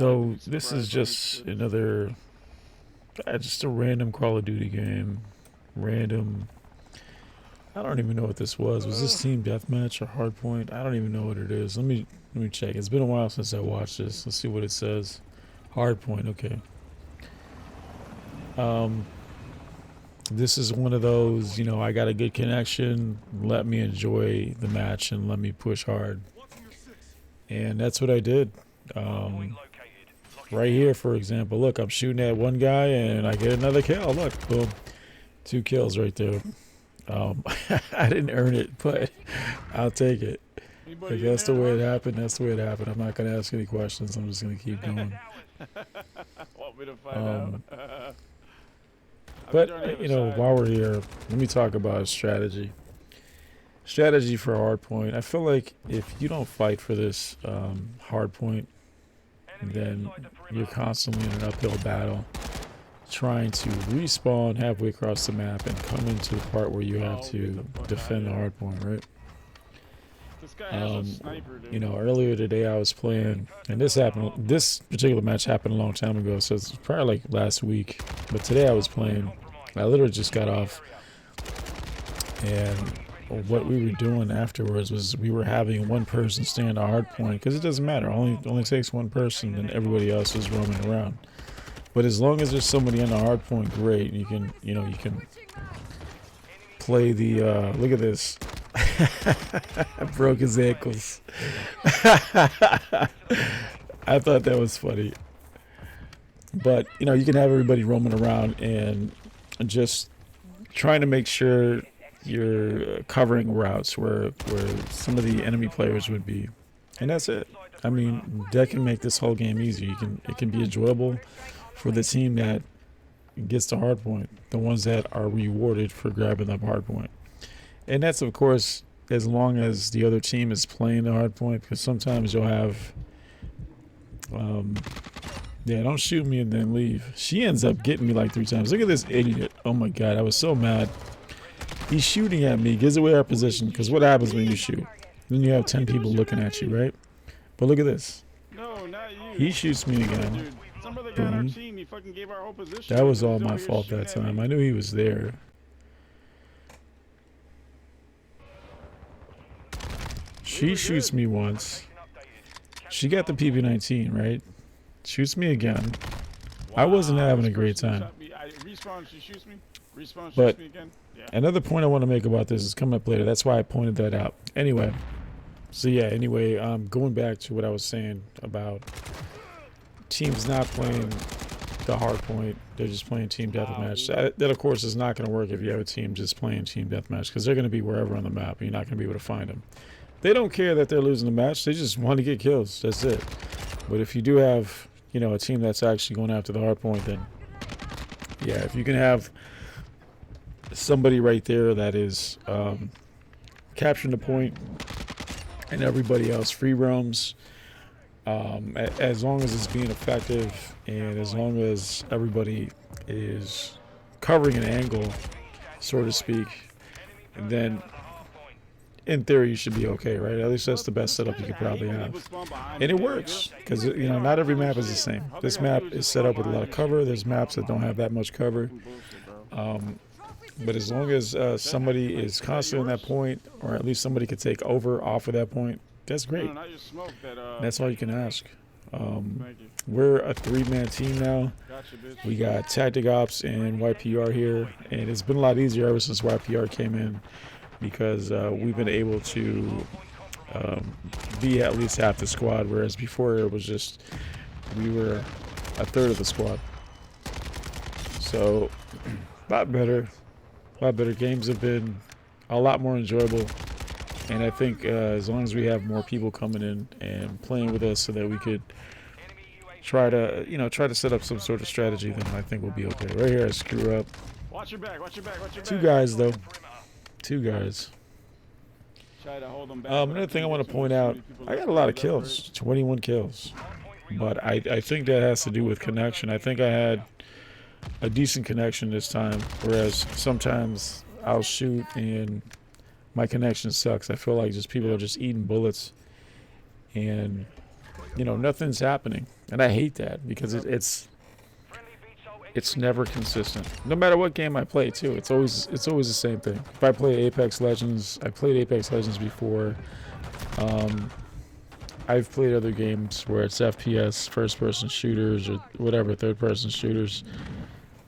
So this is just another, just a random Call of Duty game. Random. I don't even know what this was. Was this team deathmatch or hardpoint? I don't even know what it is. Let me check. It's been a while since I watched this. Let's see what it says. Hardpoint. Okay. Um, this is one of those. I got a good connection. Let me enjoy the match and let me push hard. And that's what I did. Right here, for example, look, I'm shooting at one guy and I get another kill. Look, boom, 2 kills right there. I didn't earn it, but I'll take it. If that's the way it happened, that's the way it happened. I'm not going to ask any questions. I'm just going to keep going. Want me to find out? But, while we're here, let me talk about strategy. Strategy for hardpoint. I feel like if you don't fight for this hardpoint, then you're constantly in an uphill battle trying to respawn halfway across the map and come into the part where you have to defend the hardpoint, right? Earlier today I was playing, and this particular match happened a long time ago, so it's probably like last week. But today I was playing, I literally just got off, and what we were doing afterwards was we were having one person stay on the hard point, because it doesn't matter, only takes one person and everybody else is roaming around. But as long as there's somebody on the hard point, great. You can play the look at this. I broke his ankles. I thought that was funny. But you can have everybody roaming around and just trying to make sure you're covering routes where some of the enemy players would be, and that's it. I mean, that can make this whole game easy. It can be enjoyable for the team that gets the hard point, the ones that are rewarded for grabbing the hard point. And that's, of course, as long as the other team is playing the hard point, because sometimes you'll have yeah, don't shoot me and then leave. She ends up getting me like 3 times. Look at this idiot. Oh my god, I was so mad. He's shooting at me, gives away our position, because what happens when you shoot? Then you have 10 people looking at you, right? But look at this. No, not you. He shoots me again. Dude, some other guy on our team, he fucking gave our whole position. That was all my fault that time. I knew he was there. She shoots me once. She got the PP-19, right? Shoots me again. I wasn't having a great time. Respawn, she shoots me. Respawn, but shoots me again. Yeah. Another point I want to make about this is coming up later. That's why I pointed that out. Anyway. So yeah, anyway, going back to what I was saying about teams not playing the hard point. They're just playing team deathmatch. That of course is not going to work if you have a team just playing team deathmatch, because they're going to be wherever on the map and you're not going to be able to find them. They don't care that they're losing the match. They just want to get kills. That's it. But if you do have, a team that's actually going after the hard point, then yeah, if you can have somebody right there that is capturing the point and everybody else free roams, as long as it's being effective and as long as everybody is covering an angle, so to speak, then in theory you should be okay, right? At least that's the best setup you could probably have. And it works, because not every map is the same. This map is set up with a lot of cover. There's maps that don't have that much cover. But as long as somebody is constantly on that point, or at least somebody could take over off of that point, that's great. That's all you can ask. We're a 3-man team now. We got Tactic Ops and YPR here, and it's been a lot easier ever since YPR came in, because we've been able to be at least half the squad, whereas before it was just we were a third of the squad. So a lot better. Games have been a lot more enjoyable, and I think as long as we have more people coming in and playing with us so that we could try to set up some sort of strategy, then I think we'll be okay. Right here I screw up. Watch your back. 2 guys though. 2 guys. Try to hold them back. Another thing I want to point out, I got a lot of kills, 21 kills, but I think that has to do with connection. I think I had a decent connection this time, whereas sometimes I'll shoot and my connection sucks. I feel like just people are just eating bullets, and you know, nothing's happening, and I hate that because it's never consistent. No matter what game I play, too, it's always the same thing. If I play Apex Legends, I played Apex Legends before. I've played other games where it's FPS, first-person shooters, or whatever, third-person shooters.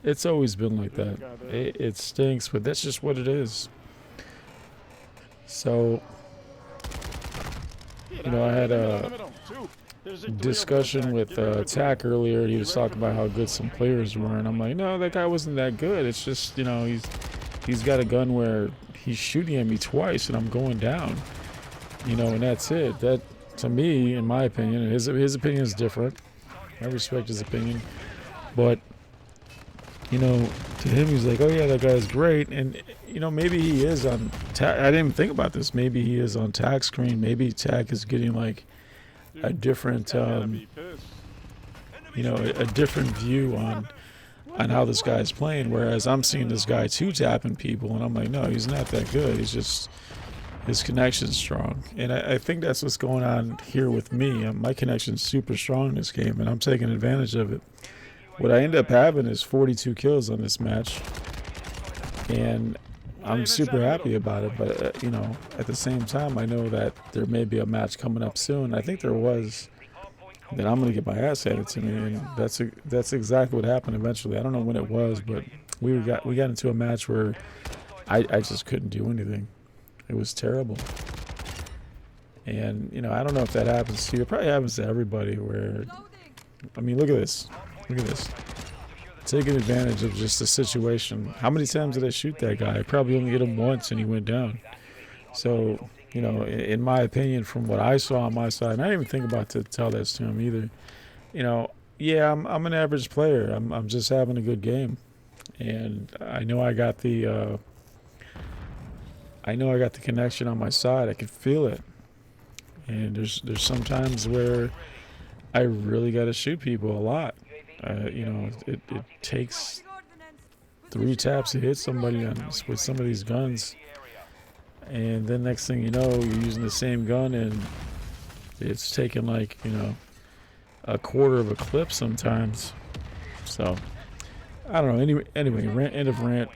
It's always been like that. It stinks, but that's just what it is. So, you know, I had a discussion with Tack earlier. He was talking about how good some players were, and I'm like, no, that guy wasn't that good. It's just, you know, he's got a gun where he's shooting at me twice, and I'm going down. You know, and that's it. That, to me, in my opinion, his opinion is different. I respect his opinion, but you know, to him, he's like, oh yeah, that guy's great, and you know, maybe he is on. I didn't even think about this. Maybe he is on Tack's screen. Maybe Tack is getting like a different, you know, a different view on how this guy's playing. Whereas I'm seeing this guy two-tapping people, and I'm like, no, he's not that good. He's just, his connection's strong, and I think that's what's going on here with me. My connection's super strong in this game, and I'm taking advantage of it. What I end up having is 42 kills on this match, and I'm super happy about it. But you know, at the same time, I know that there may be a match coming up soon. I think there was. Then I'm gonna get my ass handed to me, and that's exactly what happened eventually. I don't know when it was, but we got into a match where I just couldn't do anything. It was terrible. And, you know, I don't know if that happens to you. It probably happens to everybody where, I mean, look at this. Look at this. Taking advantage of just the situation. How many times did I shoot that guy? I probably only hit him once and he went down. So, you know, in my opinion, from what I saw on my side, and I didn't even think about to tell this to him either. You know, yeah, I'm an average player. I'm just having a good game. And I know I got the connection on my side. I could feel it. And there's some times where I really got to shoot people a lot. You know, it takes 3 taps to hit somebody with some of these guns. And then next thing you know, you're using the same gun and it's taking like, you know, a quarter of a clip sometimes. So, I don't know. Anyway, end of rant.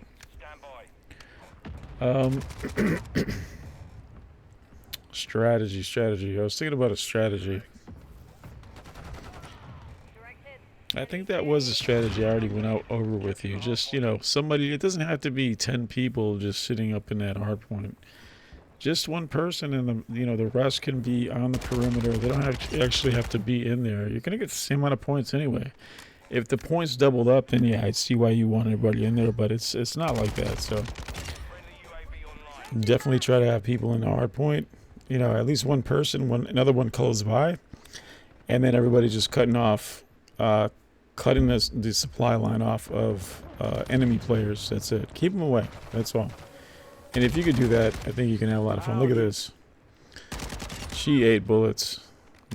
Strategy. I was thinking about a strategy. I think that was a strategy I already went over with you. Just, you know, somebody, it doesn't have to be 10 people just sitting up in that hardpoint. Just one person, and the rest can be on the perimeter. They don't actually have to be in there. You're gonna get the same amount of points anyway. If the points doubled up, then yeah, I'd see why you want everybody in there, but it's not like that. So definitely try to have people in the hardpoint. You know, at least one person, another one close by, and then everybody just cutting the supply line off of enemy players. That's it. Keep them away. That's all. And if you could do that, I think you can have a lot of fun. Look at this. She ate bullets,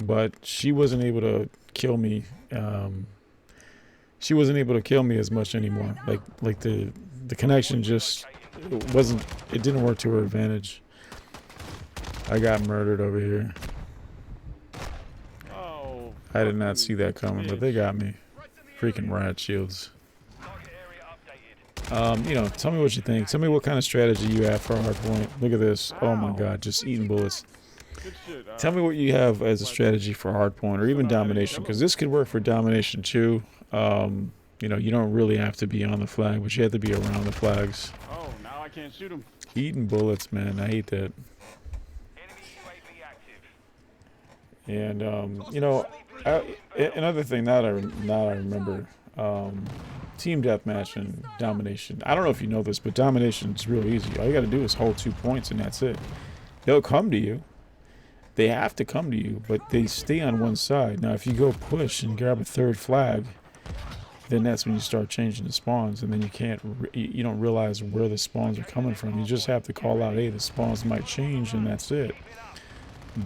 but she wasn't able to kill me. She wasn't able to kill me as much anymore. Like the connection just it didn't work to her advantage. I got murdered over here. I did not see that coming, but they got me. Freaking riot shields. You know, tell me what you think. Tell me what kind of strategy you have for Hardpoint. Look at this. Oh my god, just eating bullets. Tell me what you have as a strategy for Hardpoint or even Domination, because this could work for Domination too. You know, you don't really have to be on the flag, but you have to be around the flags. Oh, now I can't shoot him. Eating bullets, man. I hate that. And you know, another thing now I remember, team deathmatch and domination. I don't know if you know this, but domination is real easy. All you got to do is hold 2 points, and that's it. They'll come to you. They have to come to you, but they stay on one side. Now, if you go push and grab a third flag, then that's when you start changing the spawns, and then you don't realize where the spawns are coming from. You just have to call out, hey, the spawns might change, and that's it.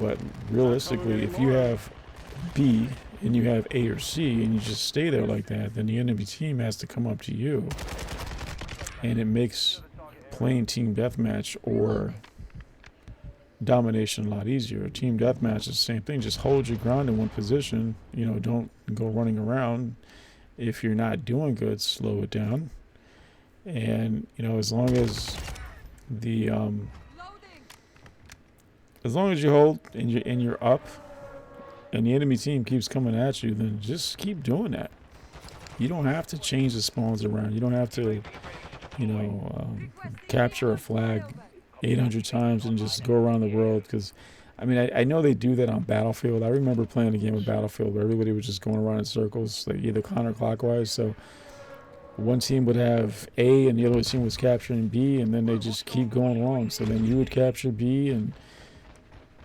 But realistically, if you have B and you have A or C and you just stay there like that, then the enemy team has to come up to you. And it makes playing team deathmatch or domination a lot easier. Team deathmatch is the same thing. Just hold your ground in one position. You know, don't go running around. If you're not doing good, slow it down. And you know, as long as the as long as you hold and you're up, and the enemy team keeps coming at you, then just keep doing that. You don't have to change the spawns around. You don't have to, you know, capture a flag 800 times and just go around the world. Because, I mean, I know they do that on Battlefield. I remember playing a game of Battlefield where everybody was just going around in circles, like either counterclockwise. So one team would have A and the other team was capturing B, and then they just keep going along. So then you would capture B, and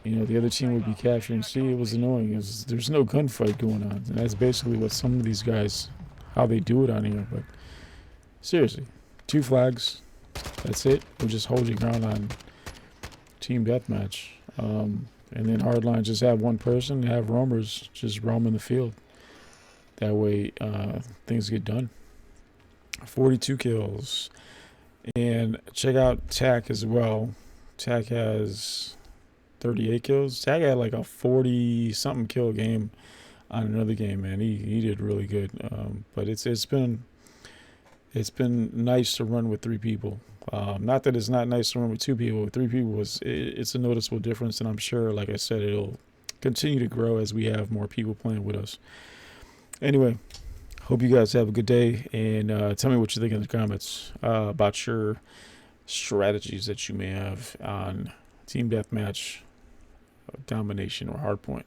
you know the other team would be capturing C. It was annoying. There's no gunfight going on, and that's basically what some of these guys, how they do it on here. But seriously, 2 flags, that's it. Or just hold your ground on team deathmatch, and then hardline just have one person, have roamers just roam in the field. That way, things get done. 42 kills. And check out Tack as well. Tack has 38 kills. Tack had like a 40 something kill game on another game, man. He did really good. But it's been nice to run with 3 people. Not that it's not nice to run with 2 people. With 3 people, it's a noticeable difference, and I'm sure, like I said, it'll continue to grow as we have more people playing with us. Anyway, hope you guys have a good day, and tell me what you think in the comments about your strategies that you may have on team deathmatch, domination, or hardpoint.